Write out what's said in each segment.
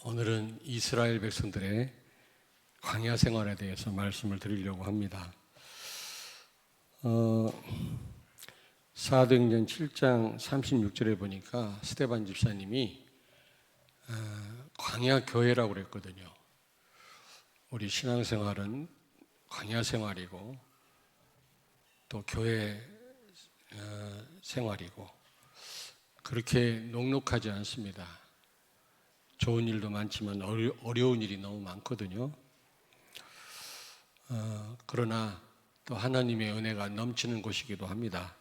오늘은 이스라엘 백성들의 광야 생활에 대해서 말씀을 드리려고 합니다. 사도행전 7장 36절에 보니까 스데반 집사님이 광야 교회라고 그랬거든요. 우리 신앙생활은 광야 생활이고 또 교회 생활이고 그렇게 녹록하지 않습니다. 좋은 일도 많지만 어려운 일이 너무 많거든요. 그러나 또 하나님의 은혜가 넘치는 곳이기도 합니다.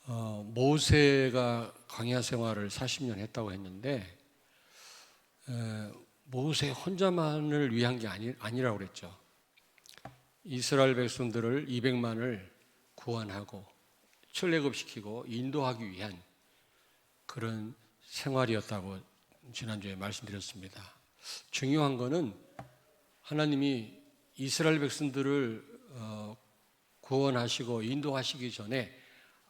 모세가 광야 생활을 40년 했다고 했는데 모세 혼자만을 위한 게 아니라고 그랬죠. 이스라엘 백성들을 200만을 구원하고 출애굽시키고 인도하기 위한 그런 생활이었다고 지난주에 말씀드렸습니다. 중요한 거는 하나님이 이스라엘 백성들을 구원하시고 인도하시기 전에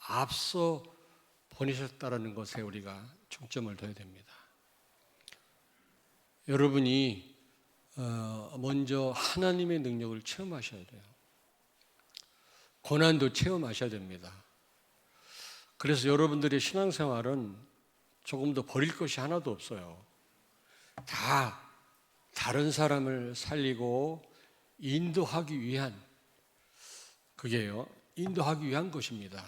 앞서 보내셨다는 것에 우리가 중점을 둬야 됩니다. 여러분이 먼저 하나님의 능력을 체험하셔야 돼요. 고난도 체험하셔야 됩니다. 그래서 여러분들의 신앙생활은 조금 더 버릴 것이 하나도 없어요. 다 다른 사람을 살리고 인도하기 위한, 그게요, 인도하기 위한 것입니다.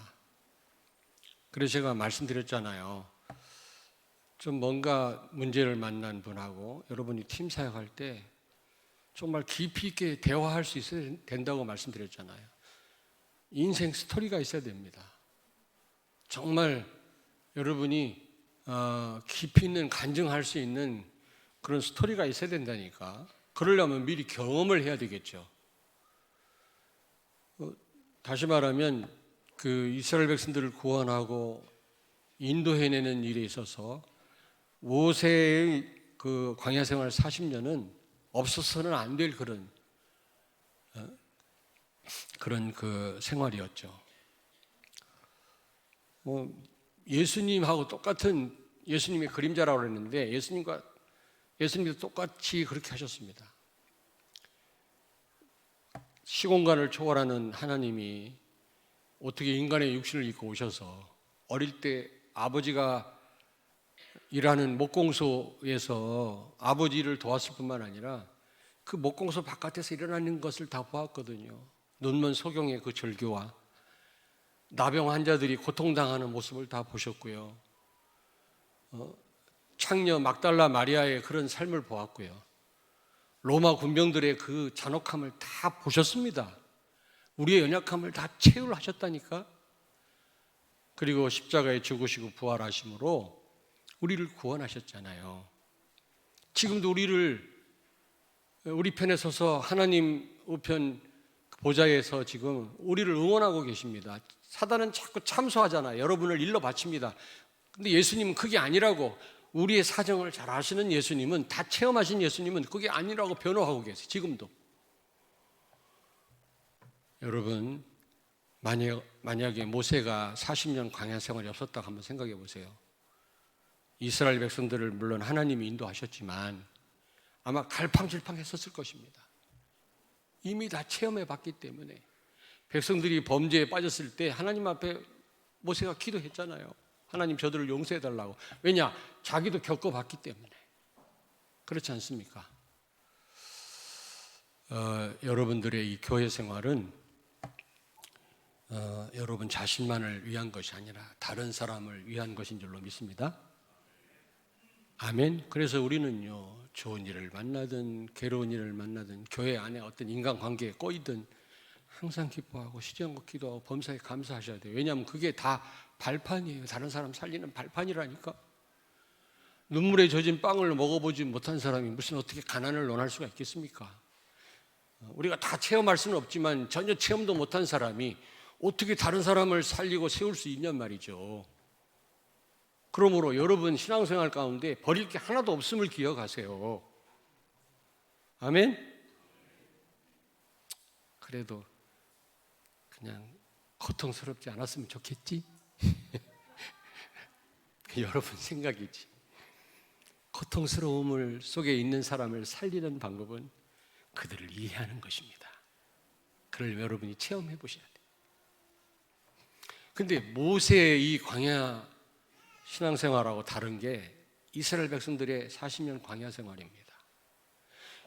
그래서 제가 말씀드렸잖아요. 좀 뭔가 문제를 만난 분하고 여러분이 팀 사역할 때 정말 깊이 있게 대화할 수 있어야 된다고 말씀드렸잖아요. 인생 스토리가 있어야 됩니다. 정말 여러분이 깊이 있는 간증할 수 있는 그런 스토리가 있어야 된다니까. 그러려면 미리 경험을 해야 되겠죠. 다시 말하면 그 이스라엘 백성들을 구원하고 인도해내는 일에 있어서 모세의 그 광야 생활 40년은 없어서는 안 될 그런 그 생활이었죠. 예수님하고 똑같은 예수님의 그림자라고 그랬는데 예수님도 똑같이 그렇게 하셨습니다. 시공간을 초월하는 하나님이 어떻게 인간의 육신을 입고 오셔서 어릴 때 아버지가 일하는 목공소에서 아버지를 도왔을 뿐만 아니라 그 목공소 바깥에서 일어나는 것을 다 보았거든요. 눈먼 소경의 그 절규와 나병 환자들이 고통당하는 모습을 다 보셨고요. 창녀 막달라 마리아의 그런 삶을 보았고요. 로마 군병들의 그 잔혹함을 다 보셨습니다. 우리의 연약함을 다 체휼 하셨다니까. 그리고 십자가에 죽으시고 부활하심으로 우리를 구원하셨잖아요. 지금도 우리 편에 서서 하나님 우편 보좌에서 지금 우리를 응원하고 계십니다. 사단은 자꾸 참소하잖아요. 여러분을 일러 바칩니다. 근데 예수님은 그게 아니라고, 우리의 사정을 잘 아시는 예수님은, 다 체험하신 예수님은 그게 아니라고 변호하고 계세요. 지금도. 여러분, 만약에 모세가 40년 광야 생활이 없었다고 한번 생각해 보세요. 이스라엘 백성들을 물론 하나님이 인도하셨지만 아마 갈팡질팡했었을 것입니다. 이미 다 체험해 봤기 때문에. 백성들이 범죄에 빠졌을 때 하나님 앞에 모세가 기도했잖아요. 하나님 저들을 용서해 달라고. 왜냐? 자기도 겪어봤기 때문에. 그렇지 않습니까? 여러분들의 이 교회 생활은 여러분 자신만을 위한 것이 아니라 다른 사람을 위한 것인 줄로 믿습니다. 아멘. 그래서 우리는요, 좋은 일을 만나든 괴로운 일을 만나든 교회 안에 어떤 인간관계에 꼬이든 항상 기뻐하고 시정하고 기도하고 범사에 감사하셔야 돼요. 왜냐하면 그게 다 발판이에요. 다른 사람 살리는 발판이라니까. 눈물에 젖은 빵을 먹어보지 못한 사람이 무슨 어떻게 가난을 논할 수가 있겠습니까? 우리가 다 체험할 수는 없지만 전혀 체험도 못한 사람이 어떻게 다른 사람을 살리고 세울 수 있냔 말이죠. 그러므로 여러분 신앙생활 가운데 버릴 게 하나도 없음을 기억하세요. 아멘? 그래도 그냥 고통스럽지 않았으면 좋겠지? 여러분 생각이지. 고통스러움을 속에 있는 사람을 살리는 방법은 그들을 이해하는 것입니다. 그걸 여러분이 체험해 보셔야 돼요. 근데 모세의 이 광야 신앙생활하고 다른 게 이스라엘 백성들의 40년 광야 생활입니다.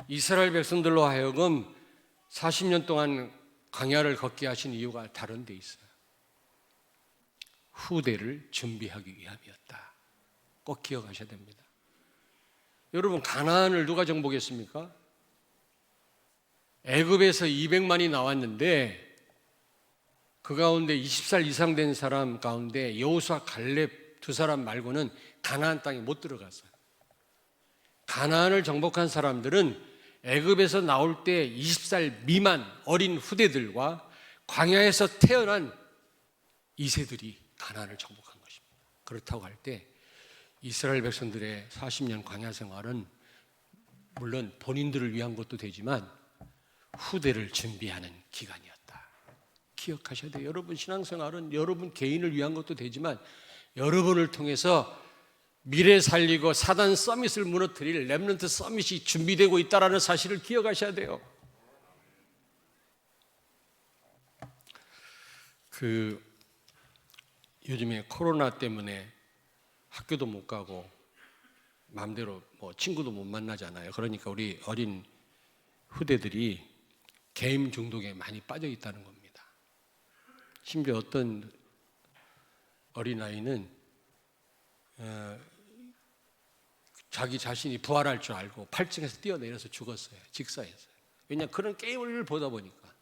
이스라엘 백성들로 하여금 40년 동안 광야를 걷게 하신 이유가 다른 데 있어요. 후대를 준비하기 위함이었다. 꼭 기억하셔야 됩니다. 여러분, 가나안을 누가 정복했습니까? 애굽에서 200만이 나왔는데 그 가운데 20살 이상 된 사람 가운데 여호수아 갈렙 두 사람 말고는 가나안 땅에 못 들어갔어요. 가나안을 정복한 사람들은 애굽에서 나올 때 20살 미만 어린 후대들과 광야에서 태어난 2세들이 가나안을 정복한 것입니다. 그렇다고 할 때 이스라엘 백성들의 40년 광야 생활은 물론 본인들을 위한 것도 되지만 후대를 준비하는 기간이었다. 기억하셔야 돼요. 여러분 신앙생활은 여러분 개인을 위한 것도 되지만 여러분을 통해서 미래 살리고 사단 서밋을 무너뜨릴 렘넌트 서밋이 준비되고 있다는 사실을 기억하셔야 돼요. 요즘에 코로나 때문에 학교도 못 가고 마음대로 친구도 못 만나잖아요. 그러니까 우리 어린 후대들이 게임 중독에 많이 빠져 있다는 겁니다. 심지어 어떤 어린아이는 자기 자신이 부활할 줄 알고 8층에서 뛰어내려서 죽었어요. 직사했어요. 왜냐하면 그런 게임을 보다 보니까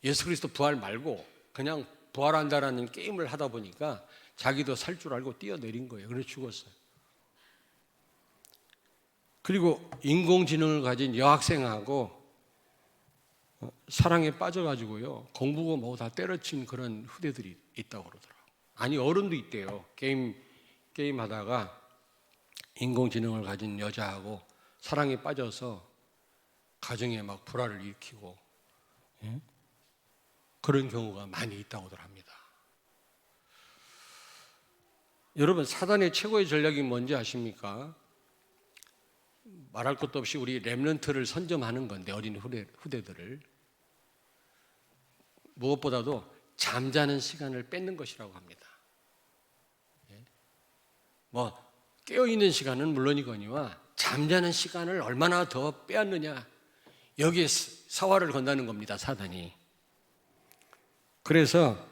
예수 그리스도 부활 말고 그냥 부활한다라는 게임을 하다 보니까 자기도 살 줄 알고 뛰어내린 거예요. 그래서 죽었어요. 그리고 인공지능을 가진 여학생하고 사랑에 빠져가지고요 공부고 뭐 다 때려친 그런 후대들이 있다고 그러더라고요. 아니 어른도 있대요. 게임 하다가 인공지능을 가진 여자하고 사랑에 빠져서 가정에 막 불화를 일으키고 그런 경우가 많이 있다고들 합니다. 여러분 사단의 최고의 전략이 뭔지 아십니까? 말할 것도 없이 우리 렘넌트를 선점하는 건데 어린 후대들을 무엇보다도 잠자는 시간을 뺏는 것이라고 합니다. 깨어있는 시간은 물론이거니와 잠자는 시간을 얼마나 더 빼앗느냐 여기에 사활을 건다는 겁니다. 사단이. 그래서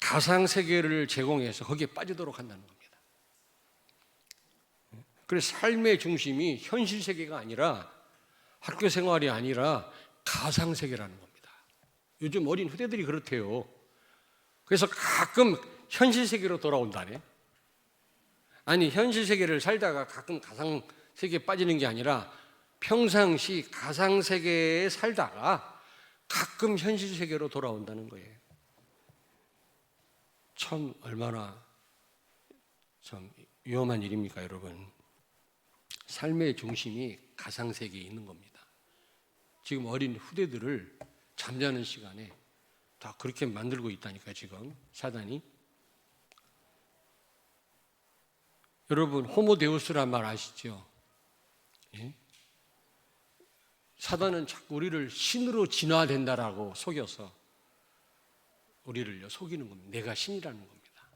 가상세계를 제공해서 거기에 빠지도록 한다는 겁니다. 그래서 삶의 중심이 현실 세계가 아니라 학교 생활이 아니라 가상 세계라는 겁니다. 요즘 어린 후대들이 그렇대요. 그래서 가끔 현실 세계로 돌아온다네. 아니 현실 세계를 살다가 가끔 가상 세계에 빠지는 게 아니라 평상시 가상 세계에 살다가 가끔 현실 세계로 돌아온다는 거예요. 참 얼마나 참 위험한 일입니까, 여러분? 삶의 중심이 가상세계에 있는 겁니다. 지금 어린 후대들을 잠자는 시간에 다 그렇게 만들고 있다니까요, 지금 사단이. 여러분, 호모데우스란 말 아시죠? 예? 사단은 자꾸 우리를 신으로 진화된다라고 속여서 우리를 속이는 겁니다. 내가 신이라는 겁니다.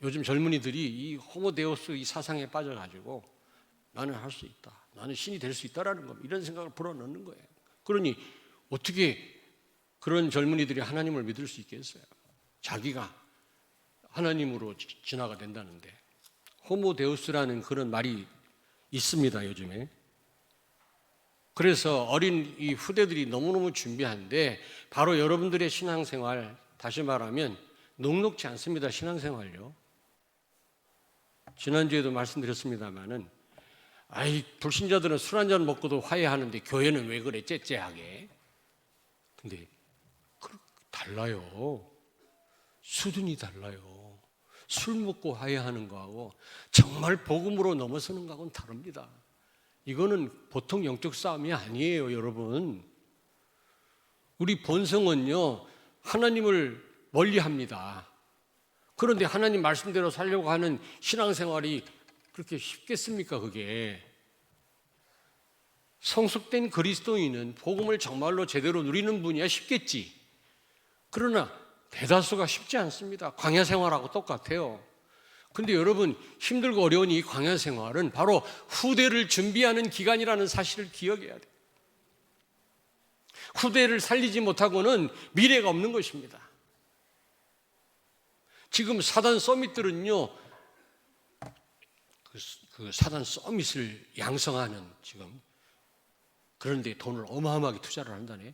요즘 젊은이들이 이 호모데우스 이 사상에 빠져가지고 나는 할 수 있다. 나는 신이 될 수 있다라는 겁니다. 이런 생각을 불어넣는 거예요. 그러니 어떻게 그런 젊은이들이 하나님을 믿을 수 있겠어요? 자기가 하나님으로 진화가 된다는데. 호모데우스라는 그런 말이 있습니다, 요즘에. 그래서 어린 이 후대들이 너무너무 준비한데 바로 여러분들의 신앙생활, 다시 말하면 녹록지 않습니다, 신앙생활요. 지난주에도 말씀드렸습니다마는 불신자들은 술 한잔 먹고도 화해하는데 교회는 왜 그래 째째하게. 근데 달라요. 수준이 달라요. 술 먹고 화해하는 거하고 정말 복음으로 넘어서는 거하고는 다릅니다. 이거는 보통 영적 싸움이 아니에요, 여러분. 우리 본성은요 하나님을 멀리합니다. 그런데 하나님 말씀대로 살려고 하는 신앙생활이 그렇게 쉽겠습니까? 그게 성숙된 그리스도인은 복음을 정말로 제대로 누리는 분이야 쉽겠지. 그러나 대다수가 쉽지 않습니다. 광야 생활하고 똑같아요. 근데 여러분, 힘들고 어려운 이 광야 생활은 바로 후대를 준비하는 기간이라는 사실을 기억해야 돼요. 후대를 살리지 못하고는 미래가 없는 것입니다. 지금 사단 서밋들은요, 그 사단 서밋을 양성하는 지금 그런데 돈을 어마어마하게 투자를 한다네.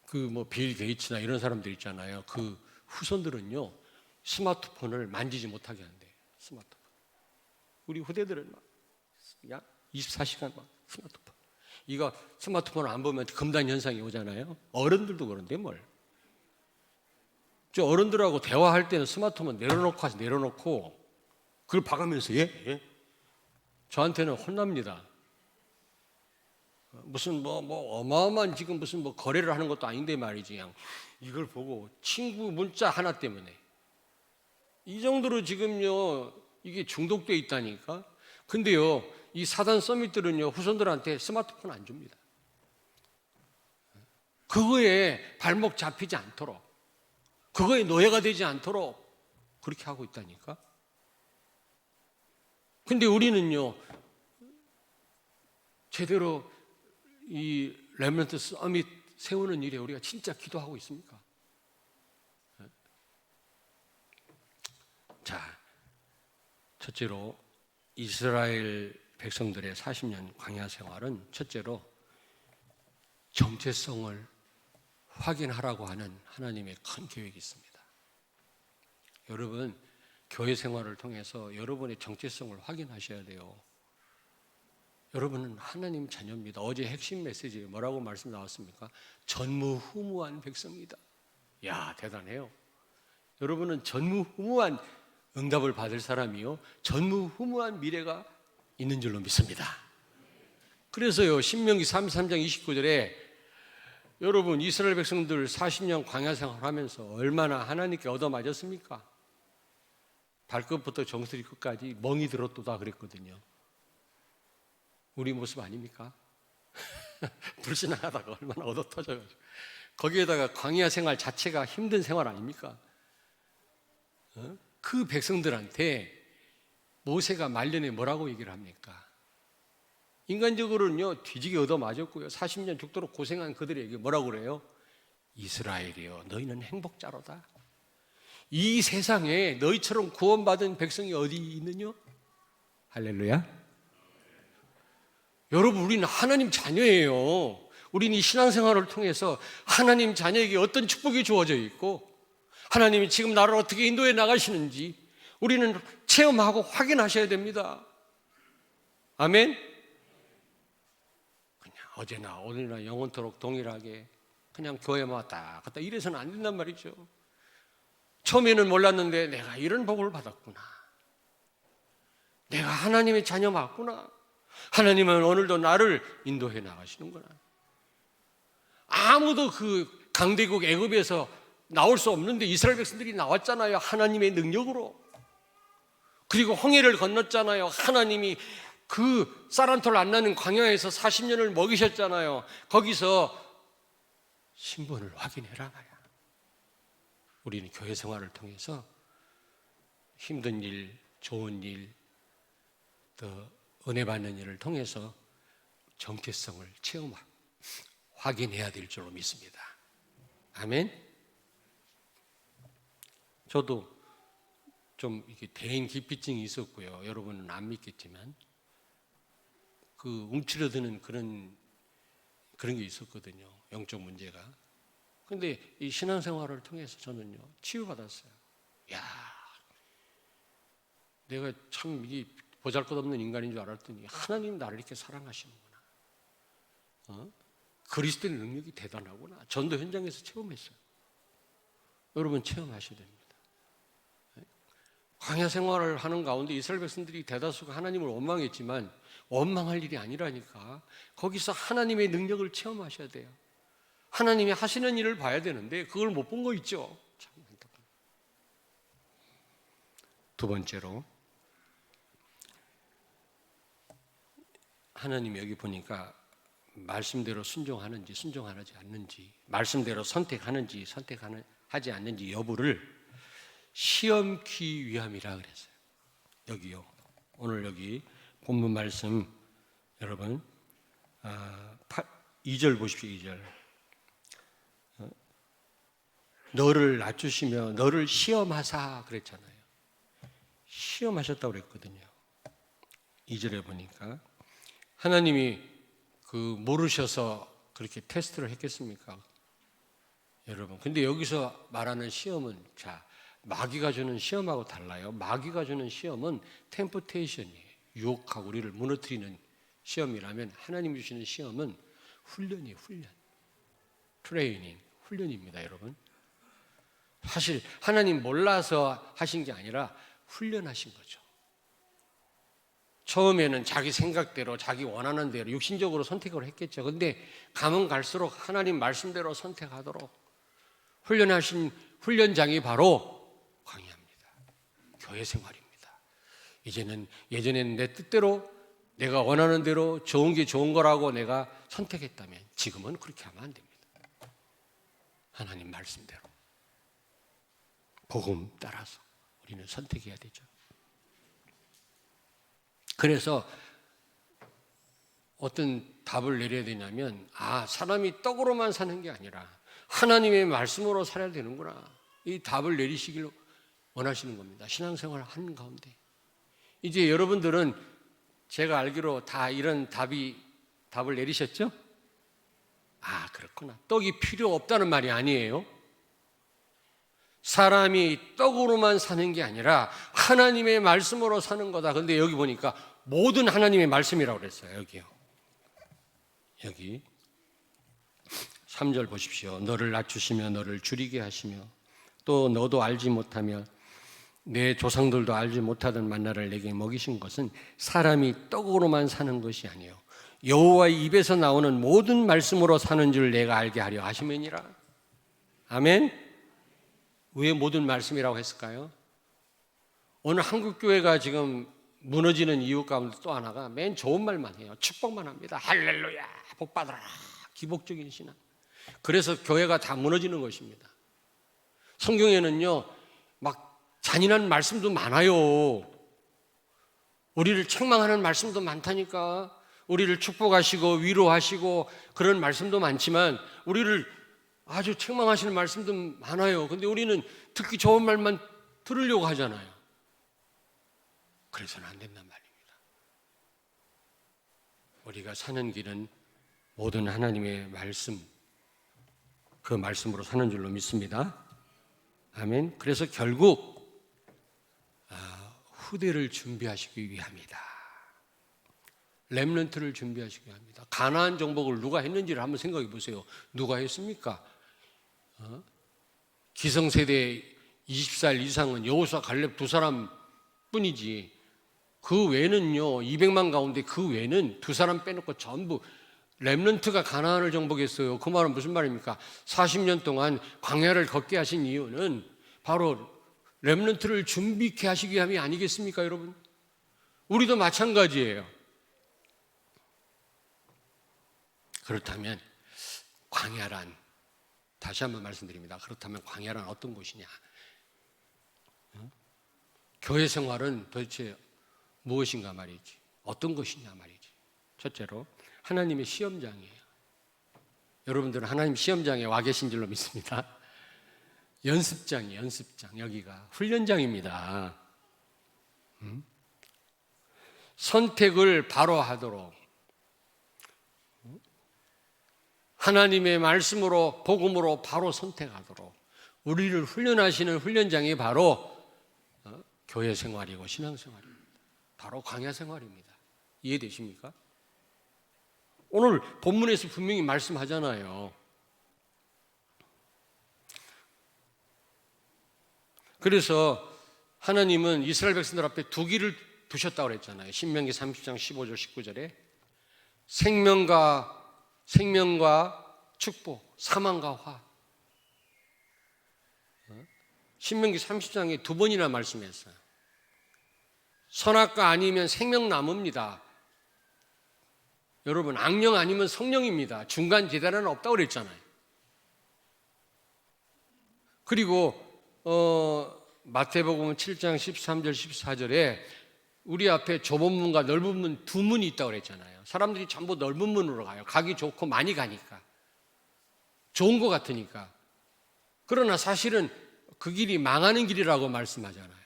그 뭐 빌 게이츠나 이런 사람들 있잖아요. 그 후손들은요, 스마트폰을 만지지 못하게 한대. 스마트폰. 우리 후대들은 막 24시간 막 스마트폰. 이거 스마트폰을 안 보면 금단 현상이 오잖아요. 어른들도 그런데 뭘. 저 어른들하고 대화할 때는 스마트폰 내려놓고 그걸 봐가면서 예? 저한테는 혼납니다. 무슨 뭐 어마어마한 지금 무슨 뭐 거래를 하는 것도 아닌데 말이지. 그냥 이걸 보고 친구 문자 하나 때문에 이 정도로 지금요 이게 중독돼 있다니까. 근데요 이 사단 서밋들은요 후손들한테 스마트폰 안 줍니다. 그거에 발목 잡히지 않도록, 그거에 노예가 되지 않도록 그렇게 하고 있다니까. 근데 우리는요 제대로 이 렘넌트 서밋 세우는 일에 우리가 진짜 기도하고 있습니까? 자, 첫째로 이스라엘 백성들의 40년 광야 생활은 첫째로 정체성을 확인하라고 하는 하나님의 큰 계획이 있습니다. 여러분, 교회 생활을 통해서 여러분의 정체성을 확인하셔야 돼요. 여러분은 하나님 자녀입니다. 어제 핵심 메시지에 뭐라고 말씀 나왔습니까? 전무후무한 백성이다. 야, 대단해요. 여러분은 전무후무한 응답을 받을 사람이요, 전무후무한 미래가 있는 줄로 믿습니다. 그래서요 신명기 33장 29절에 여러분 이스라엘 백성들 40년 광야 생활하면서 얼마나 하나님께 얻어맞았습니까? 발끝부터 정수리 끝까지 멍이 들었도다 그랬거든요. 우리 모습 아닙니까? 불신앙하다가 얼마나 얻어 터져가지고 거기에다가 광야 생활 자체가 힘든 생활 아닙니까? 그 백성들한테 모세가 말년에 뭐라고 얘기를 합니까? 인간적으로는요 뒤지게 얻어맞았고요 40년 죽도록 고생한 그들에게 뭐라고 그래요? 이스라엘이여 너희는 행복자로다. 이 세상에 너희처럼 구원받은 백성이 어디 있느냐? 할렐루야. 여러분, 우리는 하나님 자녀예요. 우리는 이 신앙생활을 통해서 하나님 자녀에게 어떤 축복이 주어져 있고 하나님이 지금 나를 어떻게 인도해 나가시는지 우리는 체험하고 확인하셔야 됩니다. 아멘. 그냥 어제나 오늘이나 영원토록 동일하게 그냥 교회만 왔다 갔다 이래서는 안 된단 말이죠. 처음에는 몰랐는데 내가 이런 복을 받았구나, 내가 하나님의 자녀 맞구나, 하나님은 오늘도 나를 인도해 나가시는구나. 아무도 그 강대국 애굽에서 나올 수 없는데 이스라엘 백성들이 나왔잖아요. 하나님의 능력으로. 그리고 홍해를 건넜잖아요. 하나님이 그 쌀한톨 안 나는 광야에서 40년을 먹이셨잖아요. 거기서 신분을 확인해라 말이야. 우리는 교회 생활을 통해서 힘든 일, 좋은 일, 또 은혜 받는 일을 통해서 정체성을 체험하고 확인해야 될 줄로 믿습니다. 아멘. 저도 좀 이렇게 대인 기피증이 있었고요. 여러분은 안 믿겠지만 그 움츠러드는 그런 게 있었거든요. 영적 문제가. 근데 이 신앙생활을 통해서 저는요 치유받았어요. 야, 내가 참 이게 보잘것없는 인간인 줄 알았더니 하나님 나를 이렇게 사랑하시는구나. 그리스도의 능력이 대단하구나. 전도 현장에서 체험했어요. 여러분 체험하셔야 됩니다. 광야 생활을 하는 가운데 이스라엘 백성들이 대다수가 하나님을 원망했지만 원망할 일이 아니라니까. 거기서 하나님의 능력을 체험하셔야 돼요. 하나님이 하시는 일을 봐야 되는데 그걸 못 본 거 있죠. 참 안타깝다. 두 번째로 하나님 여기 보니까 말씀대로 순종하는지 순종하지 않는지, 말씀대로 선택하는지 선택하지 않는지 여부를 시험키 위함이라 그랬어요. 여기요. 오늘 여기 본문 말씀 여러분 2절 보십시오. 2절. 너를 낮추시며 너를 시험하사 그랬잖아요. 시험하셨다고 그랬거든요. 2절에 보니까 하나님이 모르셔서 그렇게 테스트를 했겠습니까? 여러분, 근데 여기서 말하는 시험은 마귀가 주는 시험하고 달라요. 마귀가 주는 시험은 템프테이션이에요. 유혹하고 우리를 무너뜨리는 시험이라면 하나님이 주시는 시험은 훈련이에요. 훈련. 트레이닝, 훈련입니다. 여러분, 사실 하나님 몰라서 하신 게 아니라 훈련하신 거죠. 처음에는 자기 생각대로 자기 원하는 대로 육신적으로 선택을 했겠죠. 근데 가면 갈수록 하나님 말씀대로 선택하도록 훈련하신 훈련장이 바로 광야입니다. 교회 생활입니다. 예전에는 내 뜻대로 내가 원하는 대로 좋은 게 좋은 거라고 내가 선택했다면 지금은 그렇게 하면 안 됩니다. 하나님 말씀대로 복음 따라서 우리는 선택해야 되죠. 그래서 어떤 답을 내려야 되냐면 사람이 떡으로만 사는 게 아니라 하나님의 말씀으로 살아야 되는구나. 이 답을 내리시길 원하시는 겁니다. 신앙생활을 하는 가운데 이제 여러분들은 제가 알기로 다 이런 답을 내리셨죠? 그렇구나. 떡이 필요 없다는 말이 아니에요. 사람이 떡으로만 사는 게 아니라 하나님의 말씀으로 사는 거다. 근데 여기 보니까 모든 하나님의 말씀이라고 그랬어요. 여기 3절 보십시오. 너를 낮추시며 너를 줄이게 하시며 또 너도 알지 못하며 내 조상들도 알지 못하던 만나를 내게 먹이신 것은 사람이 떡으로만 사는 것이 아니요 여호와의 입에서 나오는 모든 말씀으로 사는 줄 내가 알게 하려 하심이니라. 아멘. 왜 모든 말씀이라고 했을까요? 오늘 한국교회가 지금 무너지는 이유 가운데 또 하나가 맨 좋은 말만 해요. 축복만 합니다. 할렐루야, 복 받아라, 기복적인 신앙. 그래서 교회가 다 무너지는 것입니다. 성경에는요 막 잔인한 말씀도 많아요. 우리를 책망하는 말씀도 많다니까. 우리를 축복하시고 위로하시고 그런 말씀도 많지만 우리를 아주 책망하시는 말씀도 많아요. 근데 우리는 듣기 좋은 말만 들으려고 하잖아요. 그래서는 안 된단 말입니다. 우리가 사는 길은 모든 하나님의 말씀, 그 말씀으로 사는 줄로 믿습니다. 아멘. 그래서 결국 후대를 준비하시기 위함이다. 렘넌트를 준비하시기 위함이다. 가나안 정복을 누가 했는지를 한번 생각해 보세요. 누가 했습니까? 기성세대 20살 이상은 여호수아 갈렙 두 사람 뿐이지. 그 외에는요 200만 가운데 그 외에는 두 사람 빼놓고 전부 렘넌트가 가나안을 정복했어요. 그 말은 무슨 말입니까? 40년 동안 광야를 걷게 하신 이유는 바로 렘넌트를 준비케 하시기 위함이 아니겠습니까, 여러분? 우리도 마찬가지예요. 그렇다면 광야란, 다시 한번 말씀드립니다. 그렇다면 광야란 어떤 곳이냐? 교회 생활은 도대체 무엇인가 말이지. 어떤 것이냐 말이지. 첫째로 하나님의 시험장이에요. 여러분들은 하나님 시험장에 와 계신 줄로 믿습니다. 연습장이에요. 연습장. 여기가 훈련장입니다. 선택을 바로 하도록 하나님의 말씀으로 복음으로 바로 선택하도록 우리를 훈련하시는 훈련장이 바로 교회 생활이고 신앙 생활입니다. 바로 광야 생활입니다. 이해되십니까? 오늘 본문에서 분명히 말씀하잖아요. 그래서 하나님은 이스라엘 백성들 앞에 두 길을 두셨다고 그랬잖아요. 신명기 30장 15절 19절에 생명과 축복, 사망과 화. 신명기 30장에 두 번이나 말씀했어요. 선악과 아니면 생명나무입니다. 여러분, 악령 아니면 성령입니다. 중간 지대는 없다고 그랬잖아요. 그리고 마태복음 7장 13절 14절에 우리 앞에 좁은 문과 넓은 문 두 문이 있다고 그랬잖아요. 사람들이 전부 넓은 문으로 가요. 가기 좋고 많이 가니까. 좋은 것 같으니까. 그러나 사실은 그 길이 망하는 길이라고 말씀하잖아요.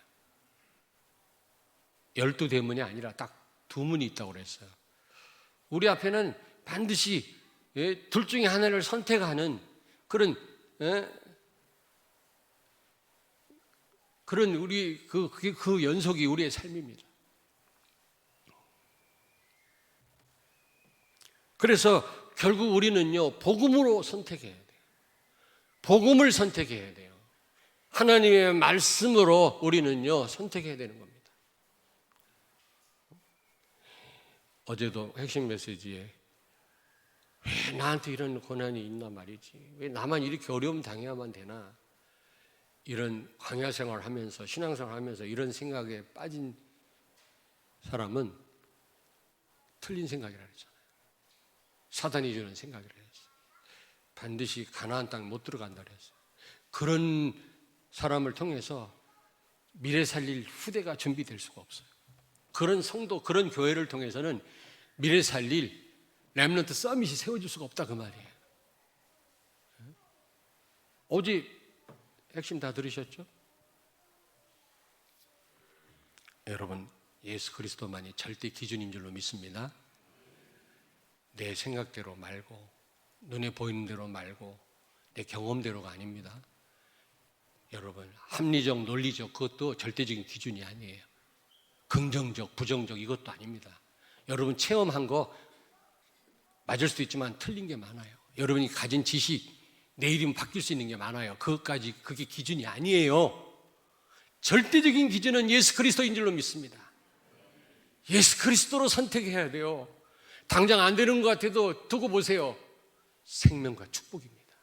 12대문이 아니라 딱 두 문이 있다고 그랬어요. 우리 앞에는 반드시 둘 중에 하나를 선택하는 그런 우리 그 연속이 우리의 삶입니다. 그래서 결국 우리는요, 복음으로 선택해야 돼요. 복음을 선택해야 돼요. 하나님의 말씀으로 우리는요, 선택해야 되는 겁니다. 어제도 핵심 메시지에 왜 나한테 이런 고난이 있나 말이지, 왜 나만 이렇게 어려움 당해야만 되나, 이런 광야 생활을 하면서 신앙생활을 하면서 이런 생각에 빠진 사람은 틀린 생각이라 그랬잖아요. 사단이 주는 생각이라 했어요. 반드시 가나안 땅 못 들어간다 그랬어요. 그런 사람을 통해서 미래 살릴 후대가 준비될 수가 없어요. 그런 성도, 그런 교회를 통해서는 미래 살릴 렘넌트 서밋이 세워질 수가 없다 그 말이에요. 어제 핵심 다 들으셨죠? 여러분, 예수 그리스도만이 절대 기준인 줄로 믿습니다. 내 생각대로 말고 눈에 보이는 대로 말고 내 경험대로가 아닙니다. 여러분, 합리적, 논리적 그것도 절대적인 기준이 아니에요. 긍정적, 부정적 이것도 아닙니다. 여러분 체험한 거 맞을 수도 있지만 틀린 게 많아요. 여러분이 가진 지식, 내일이면 바뀔 수 있는 게 많아요. 그게 기준이 아니에요. 절대적인 기준은 예수 그리스도인 줄로 믿습니다. 예수 그리스도로 선택해야 돼요. 당장 안 되는 것 같아도 두고 보세요. 생명과 축복입니다.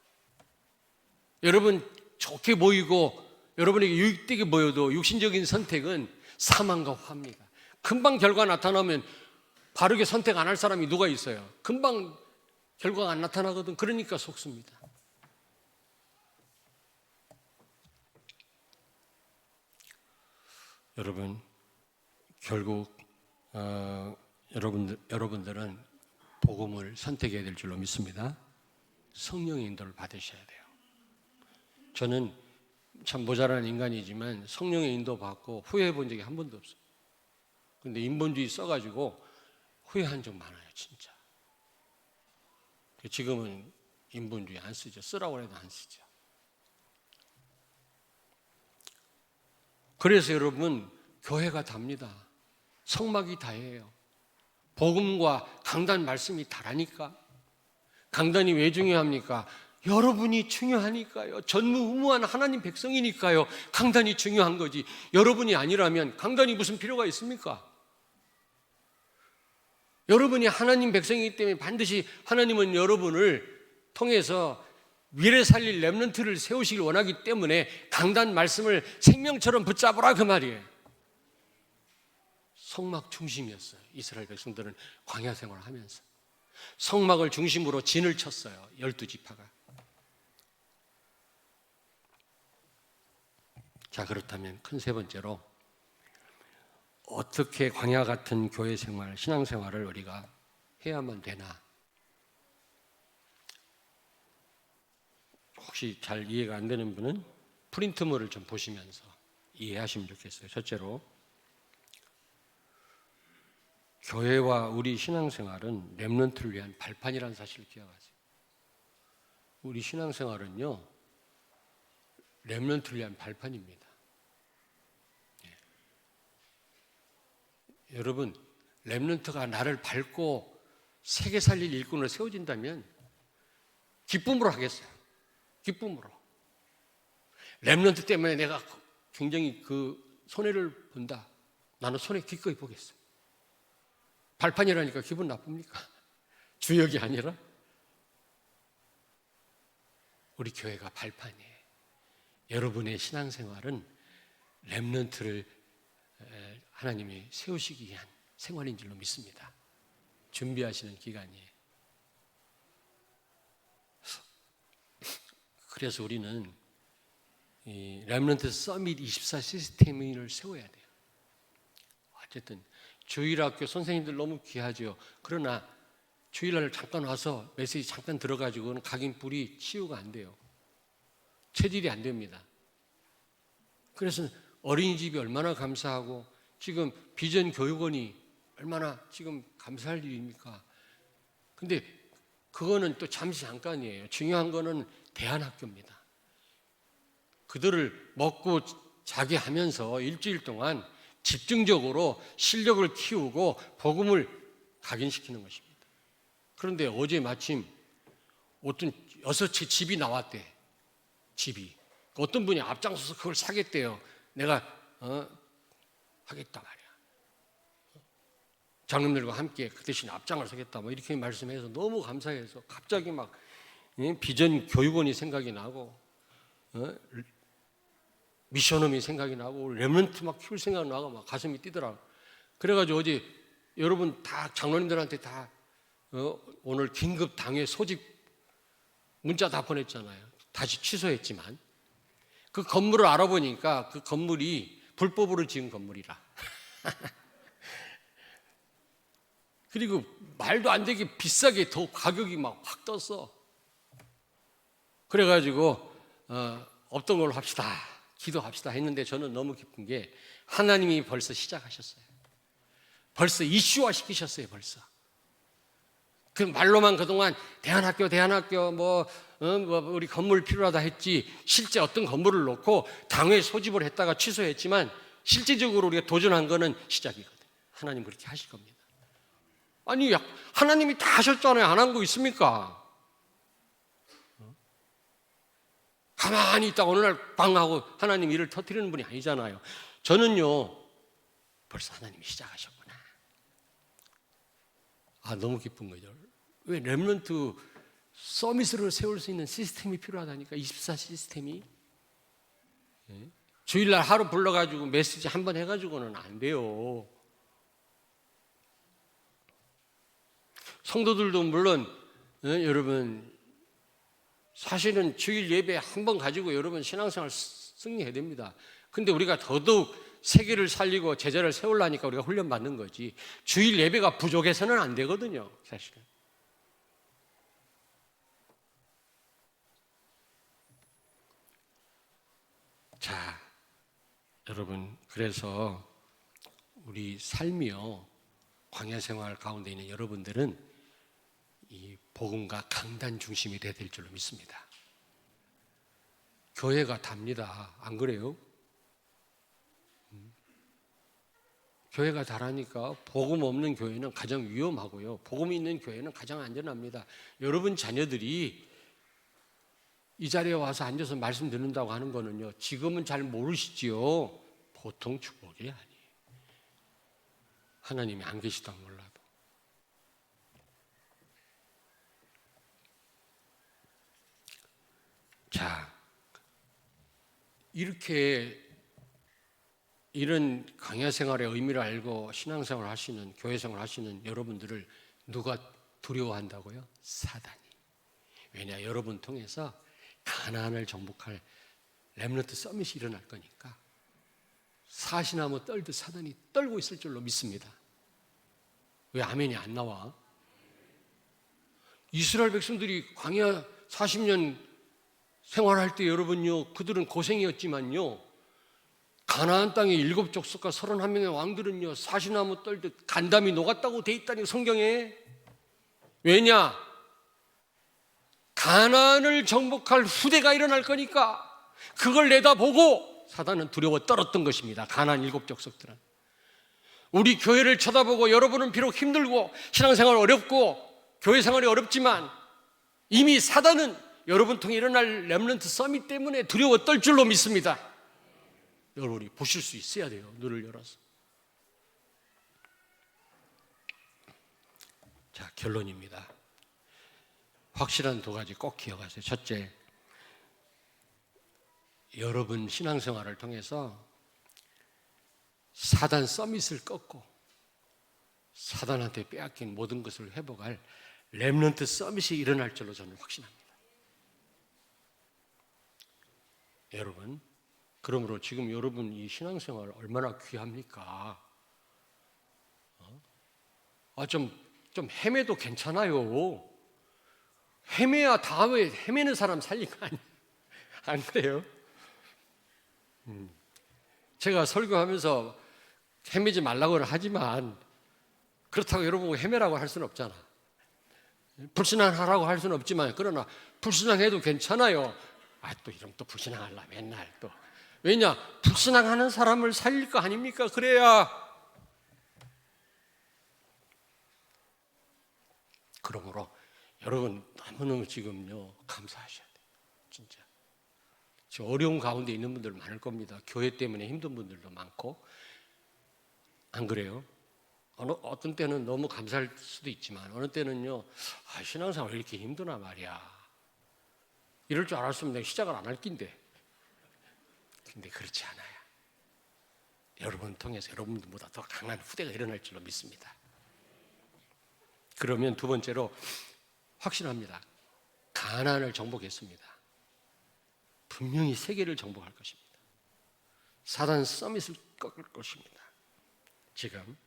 여러분 좋게 보이고 여러분에게 유익되게 보여도 육신적인 선택은 사망과 화입니다. 금방 결과 나타나면 바르게 선택 안 할 사람이 누가 있어요? 금방 결과가 안 나타나거든. 그러니까 속습니다. 여러분, 결국 여러분들은 복음을 선택해야 될 줄로 믿습니다. 성령의 인도를 받으셔야 돼요. 저는 참 모자란 인간이지만 성령의 인도 받고 후회해 본 적이 한 번도 없어요. 근데 인본주의 써가지고 후회한 적 많아요, 진짜. 지금은 인본주의 안 쓰죠. 쓰라고 해도 안 쓰죠. 그래서 여러분, 교회가 답니다. 성막이 다예요. 복음과 강단 말씀이 다라니까. 강단이 왜 중요합니까? 여러분이 중요하니까요. 전무후무한 하나님 백성이니까요. 강단이 중요한 거지. 여러분이 아니라면 강단이 무슨 필요가 있습니까? 여러분이 하나님 백성이기 때문에 반드시 하나님은 여러분을 통해서 미래 살릴 렘넌트를 세우시길 원하기 때문에 강단 말씀을 생명처럼 붙잡으라 그 말이에요. 성막 중심이었어요. 이스라엘 백성들은 광야 생활을 하면서 성막을 중심으로 진을 쳤어요. 12지파가. 자, 그렇다면 큰 세 번째로 어떻게 광야 같은 교회 생활, 신앙 생활을 우리가 해야만 되나? 혹시 잘 이해가 안 되는 분은 프린트물을 좀 보시면서 이해하시면 좋겠어요. 첫째로, 교회와 우리 신앙생활은 렘넌트를 위한 발판이라는 사실을 기억하세요. 우리 신앙생활은요, 렘넌트를 위한 발판입니다. 여러분, 렘넌트가 나를 밟고 세계 살릴 일꾼으로 세워진다면 기쁨으로 하겠어요. 기쁨으로. 렘넌트 때문에 내가 굉장히 그 손해를 본다. 나는 손해 기꺼이 보겠어요. 발판이라니까 기분 나쁩니까? 주역이 아니라 우리 교회가 발판이에요. 여러분의 신앙생활은 렘넌트를 하나님이 세우시기 위한 생활인 줄로 믿습니다. 준비하시는 기간이에요. 그래서 우리는 이 렘넌트 서밋 24 시스템을 세워야 돼요. 어쨌든 주일학교 선생님들 너무 귀하죠. 그러나 주일날 잠깐 와서 메시지 잠깐 들어가지고는 각인뿔이 치유가 안 돼요. 체질이 안 됩니다. 그래서 어린이집이 얼마나 감사하고 지금 비전 교육원이 얼마나 지금 감사할 일입니까? 근데 그거는 또 잠시 잠깐이에요. 중요한 거는 대안학교입니다. 그들을 먹고 자게 하면서 일주일 동안 집중적으로 실력을 키우고 복음을 각인시키는 것입니다. 그런데 어제 마침 어떤 6채 집이 나왔대. 집이. 어떤 분이 앞장서서 그걸 사겠대요. 내가 하겠다 말이야. 장로님들과 함께 그 대신 앞장을 서겠다 뭐 이렇게 말씀해서 너무 감사해서 갑자기 막 비전 교육원이 생각이 나고 미션홈이 생각이 나고 렘넌트 막 키울 생각이 나고 막 가슴이 뛰더라고. 그래가지고 어제 여러분 다 장로님들한테 다 오늘 긴급 당회 소집 문자 다 보냈잖아요. 다시 취소했지만 그 건물을 알아보니까 그 건물이 불법으로 지은 건물이라. 그리고 말도 안 되게 비싸게 더 가격이 막 확 떴어. 그래가지고 없던 걸로 합시다. 기도합시다 했는데 저는 너무 기쁜 게 하나님이 벌써 시작하셨어요. 벌써 이슈화 시키셨어요. 벌써. 그 말로만 그동안 대안학교 뭐 우리 건물 필요하다 했지 실제 어떤 건물을 놓고 당회 소집을 했다가 취소했지만 실질적으로 우리가 도전한 거는 시작이거든요. 하나님 그렇게 하실 겁니다. 아니 하나님이 다 하셨잖아요. 안 한 거 있습니까? 가만히 있다가 어느 날 방하고 하나님 일을 터뜨리는 분이 아니잖아요. 저는요 벌써 하나님이 시작하셨구나. 너무 기쁜 거죠. 왜 렘넌트 서밋을 세울 수 있는 시스템이 필요하다니까. 24 시스템이. 주일날 하루 불러가지고 메시지 한 번 해가지고는 안 돼요. 성도들도 물론 여러분 사실은 주일 예배 한 번 가지고 여러분 신앙생활 승리해야 됩니다. 근데 우리가 더더욱 세계를 살리고 제자를 세우려니까 우리가 훈련받는 거지 주일 예배가 부족해서는 안 되거든요. 사실은. 자, 여러분 그래서 우리 삶이요 광야 생활 가운데 있는 여러분들은 이 복음과 강단 중심이 돼야 될 줄로 믿습니다. 교회가 답니다. 안 그래요? 교회가 다라니까 복음 없는 교회는 가장 위험하고요. 복음이 있는 교회는 가장 안전합니다. 여러분 자녀들이 이 자리에 와서 앉아서 말씀 듣는다고 하는 거는요. 지금은 잘 모르시지요. 보통 축복이 아니에요. 하나님이 안 계시다 몰라도. 자, 이렇게 이런 강야 생활의 의미를 알고 신앙생활을 하시는 교회 생활을 하시는 여러분들을 누가 두려워한다고요? 사단이. 왜냐 여러분 통해서 가나안을 정복할 렘넌트 서밋이 일어날 거니까 사시나무 떨듯 사단이 떨고 있을 줄로 믿습니다. 왜 아멘이 안 나와? 이스라엘 백성들이 광야 40년 생활할 때 여러분요 그들은 고생이었지만요 가나안 땅의 7족속과 31명의 왕들은요 사시나무 떨듯 간담이 녹았다고 돼 있다니 성경에. 왜냐? 가나안을 정복할 후대가 일어날 거니까 그걸 내다보고 사단은 두려워 떨었던 것입니다. 가나안 7족속들은. 우리 교회를 쳐다보고 여러분은 비록 힘들고 신앙생활 어렵고 교회 생활이 어렵지만 이미 사단은 여러분 통해 일어날 렘넌트 서밋 때문에 두려워 떨 줄로 믿습니다. 여러분이 보실 수 있어야 돼요. 눈을 열어서. 자, 결론입니다. 확실한 2가지 꼭 기억하세요. 첫째, 여러분 신앙생활을 통해서 사단 서밋을 꺾고 사단한테 빼앗긴 모든 것을 회복할 렘넌트 서밋이 일어날 줄로 저는 확신합니다. 여러분, 그러므로 지금 여러분 이 신앙생활 얼마나 귀합니까? 좀 헤매도 괜찮아요. 헤매야 다음에 헤매는 사람 살린 거 아니에요? 안 그래요? 제가 설교하면서 헤매지 말라고는 하지만 그렇다고 여러분 헤매라고 할 수는 없잖아. 불신앙하라고 할 수는 없지만 그러나 불신앙해도 괜찮아요. 또 이러면 또 불신앙하려 맨날 또. 왜냐? 불신앙하는 사람을 살릴 거 아닙니까? 그래야. 그러므로 여러분 너무너무 지금요 감사하셔야 돼요. 진짜. 지금 어려운 가운데 있는 분들 많을 겁니다. 교회 때문에 힘든 분들도 많고. 안 그래요? 어떤 때는 너무 감사할 수도 있지만 어느 때는요 신앙생활 왜 이렇게 힘드나 말이야. 이럴 줄 알았으면 내가 시작을 안 할 낀데. 근데 그렇지 않아요. 여러분을 통해서 여러분들보다 더 강한 후대가 일어날 줄로 믿습니다. 그러면 두 번째로 확신합니다. 가나안을 정복했습니다. 분명히 세계를 정복할 것입니다. 사단 서밋을 꺾을 것입니다. 지금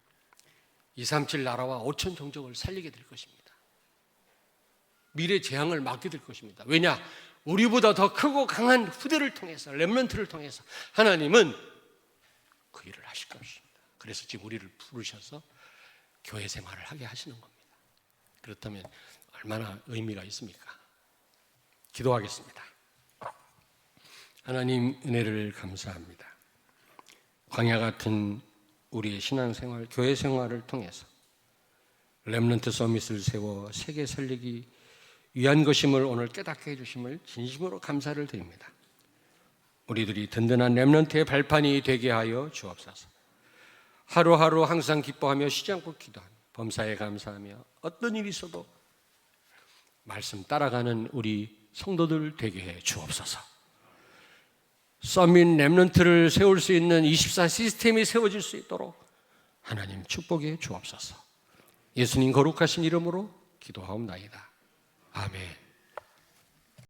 237 나라와 5천 종족을 살리게 될 것입니다. 미래 재앙을 막게 될 것입니다. 왜냐? 우리보다 더 크고 강한 후대를 통해서 렘넌트를 통해서 하나님은 그 일을 하실 것입니다. 그래서 지금 우리를 부르셔서 교회 생활을 하게 하시는 겁니다. 그렇다면 얼마나 의미가 있습니까? 기도하겠습니다. 하나님 은혜를 감사합니다. 광야 같은 우리의 신앙생활, 교회 생활을 통해서 렘넌트 서밋을 세워 세계 살리기 위한 것임을 오늘 깨닫게 해주심을 진심으로 감사를 드립니다. 우리들이 든든한 렘넌트의 발판이 되게 하여 주옵소서. 하루하루 항상 기뻐하며 쉬지 않고 기도하며 범사에 감사하며 어떤 일이 있어도 말씀 따라가는 우리 성도들 되게 해 주옵소서. 서밋 렘넌트를 세울 수 있는 24 시스템이 세워질 수 있도록 하나님 축복해 주옵소서. 예수님 거룩하신 이름으로 기도하옵나이다. 아멘.